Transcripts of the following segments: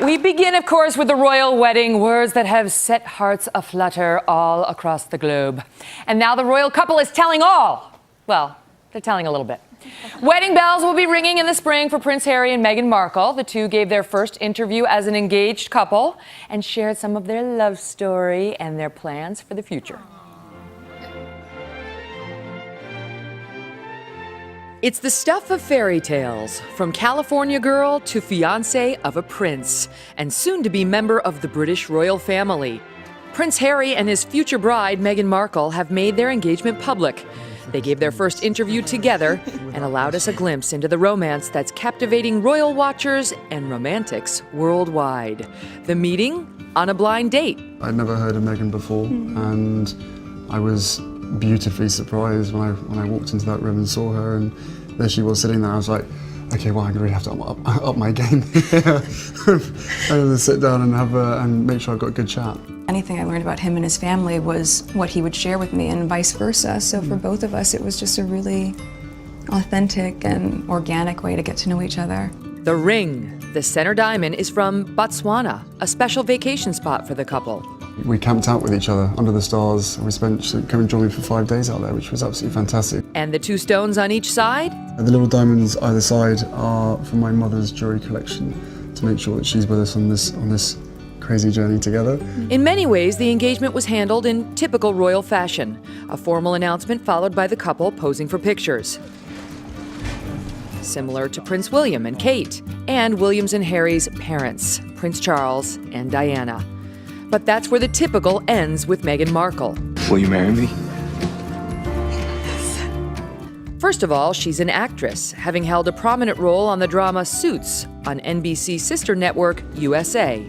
We begin, of course, with the royal wedding, words that have set hearts aflutter all across the globe. And now the royal couple is telling all. Well, they're telling a little bit. Wedding bells will be ringing in the spring for Prince Harry and Meghan Markle. The two gave their first interview as an engaged couple and shared some of their love story and their plans for the future. It's the stuff of fairy tales, from California girl to fiancé of a prince, and soon-to-be member of the British royal family. Prince Harry and his future bride, Meghan Markle, have made their engagement public. They gave their first interview together and allowed us a glimpse into the romance that's captivating royal watchers and romantics worldwide. The meeting on a blind date. I'd never heard of Meghan before, and I was beautifully surprised when I walked into that room and saw her, and there she was sitting there. I was like, okay, well, I'm gonna really have to up my game. I'm gonna sit down and and make sure I've got a good chat. Anything I learned about him and his family was what he would share with me, and vice versa. So for both of us, it was just a really authentic and organic way to get to know each other. The ring, the center diamond, is from Botswana, a special vacation spot for the couple. We camped out with each other under the stars, and she came and joined me for 5 days out there, which was absolutely fantastic. And the two stones on each side? The little diamonds either side are from my mother's jewelry collection to make sure that she's with us on this crazy journey together. In many ways, the engagement was handled in typical royal fashion. A formal announcement followed by the couple posing for pictures. Similar to Prince William and Kate, and William's and Harry's parents, Prince Charles and Diana. But that's where the typical ends with Meghan Markle. Will you marry me? First of all, she's an actress, having held a prominent role on the drama Suits on NBC's sister network, USA.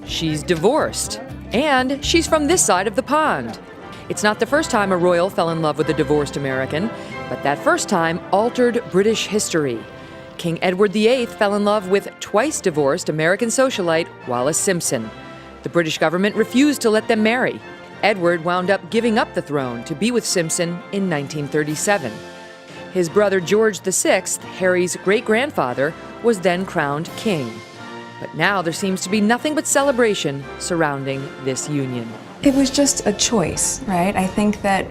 She's divorced, and she's from this side of the pond. It's not the first time a royal fell in love with a divorced American, but that first time altered British history. King Edward VIII fell in love with twice divorced American socialite Wallis Simpson. The British government refused to let them marry. Edward wound up giving up the throne to be with Simpson in 1937. His brother George VI, Harry's great-grandfather, was then crowned king. But now there seems to be nothing but celebration surrounding this union. It was just a choice, right? I think that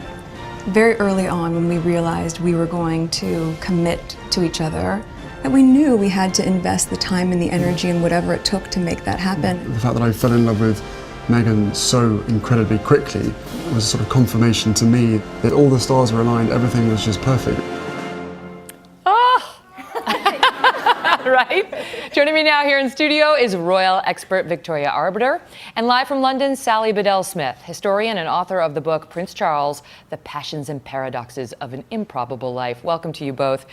very early on when we realized we were going to commit to each other, that we knew we had to invest the time and the energy and whatever it took to make that happen. The fact that I fell in love with Meghan so incredibly quickly was sort of confirmation to me that all the stars were aligned, everything was just perfect. Oh! Right? Joining me now here in studio is royal expert Victoria Arbiter, and live from London, Sally Bedell-Smith, historian and author of the book Prince Charles, The Passions and Paradoxes of an Improbable Life. Welcome to you both.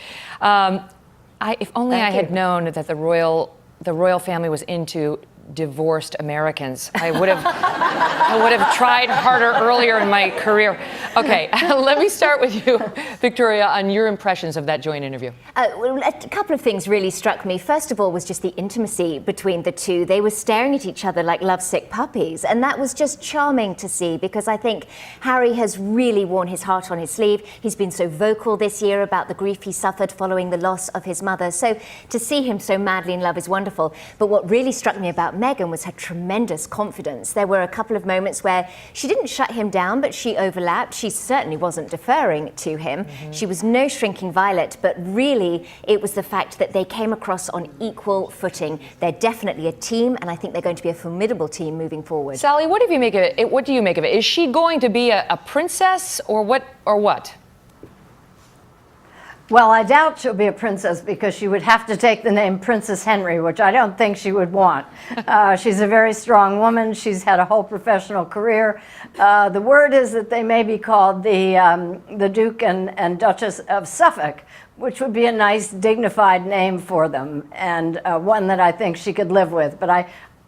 If only I had known that the royal family was into divorced Americans. I would have tried harder earlier in my career. Okay, let me start with you, Victoria, on your impressions of that joint interview. Well, a couple of things really struck me. First of all was just the intimacy between the two. They were staring at each other like lovesick puppies, and that was just charming to see, because I think Harry has really worn his heart on his sleeve. He's been so vocal this year about the grief he suffered following the loss of his mother. So to see him so madly in love is wonderful. But what really struck me about Meghan was her tremendous confidence. There were a couple of moments where she didn't shut him down, but she overlapped. She certainly wasn't deferring to him. She was no shrinking violet, but really it was the fact that they came across on equal footing. They're definitely a team, and I think they're going to be a formidable team moving forward. Sally, what do you make of it? What do you make of it? Is she going to be a princess or what? Well, I doubt she'll be a princess, because she would have to take the name Princess Henry, which I don't think she would want. She's a very strong woman. She's had a whole professional career. The word is that they may be called the Duke and Duchess of Suffolk, which would be a nice, dignified name for them, and one that I think she could live with. But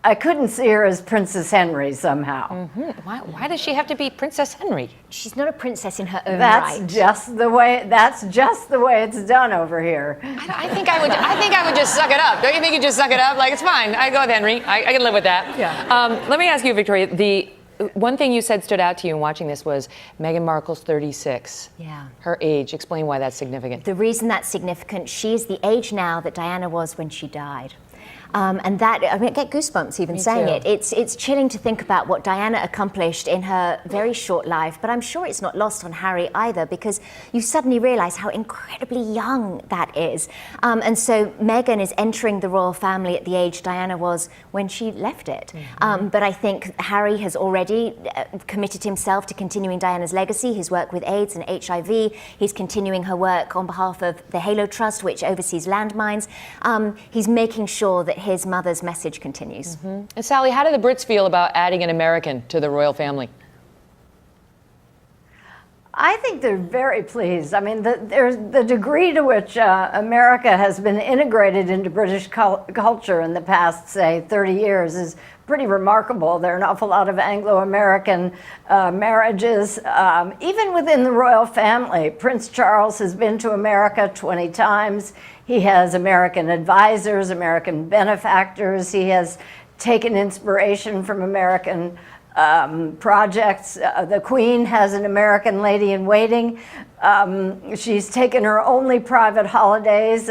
I couldn't see her as Princess Henry somehow. Why does she have to be Princess Henry? She's not a princess in her own That's right. just the way it's done over here. I think I would just suck it up. Don't you think you just suck it up? Like, it's fine. I go with Henry. I can live with that. Yeah. Let me ask you, Victoria, the one thing you said stood out to you in watching this was Meghan Markle's 36. Yeah. Her age. Explain why that's significant. The reason that's significant, she is the age now that Diana was when she died. And that, I mean, I get goosebumps even saying too. it. It's chilling to think about what Diana accomplished in her very short life, but I'm sure it's not lost on Harry either, because you suddenly realise how incredibly young that is. And so Meghan is entering the royal family at the age Diana was when she left it. But I think Harry has already committed himself to continuing Diana's legacy, his work with AIDS and HIV. He's continuing her work on behalf of the Halo Trust, which oversees landmines. He's making sure that his mother's message continues. And Sally, how do the Brits feel about adding an American to the royal family? I think they're very pleased. I mean, there's the degree to which America has been integrated into British culture in the past, say, 30 years is pretty remarkable. There are an awful lot of Anglo-American marriages, even within the royal family. Prince Charles has been to America 20 times. He has American advisors, American benefactors. He has taken inspiration from American projects. The Queen has an American lady in waiting. She's taken her only private holidays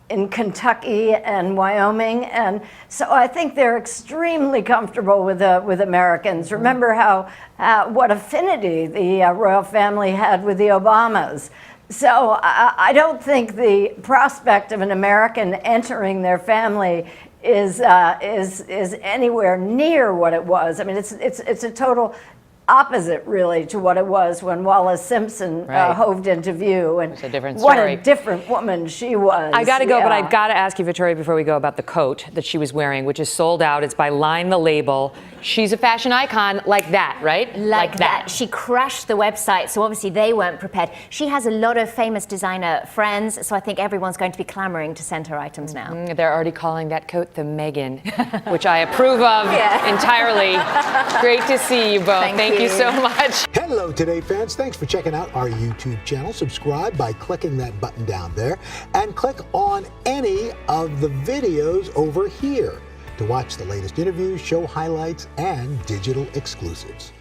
in Kentucky and Wyoming, and so I think they're extremely comfortable with Americans. Remember how what affinity the royal family had with the Obamas. So I don't think the prospect of an American entering their family is anywhere near what it was. I mean, it's a total opposite, really, to what it was when Wallis Simpson hoved into view. And it's a different what story. a different woman she was. I got to go, but I've got to ask you, Victoria, before we go, about the coat that she was wearing, which is sold out. It's by Line the Label. She's a fashion icon like that, right? Like that. She crashed the website, so obviously they weren't prepared. She has a lot of famous designer friends, so I think everyone's going to be clamoring to send her items now. They're already calling that coat the Megyn, which I approve of entirely. Great to see you both. Thank you so much. Hello, Today fans. Thanks for checking out our YouTube channel. Subscribe by clicking that button down there and click on any of the videos over here to watch the latest interviews, show highlights, and digital exclusives.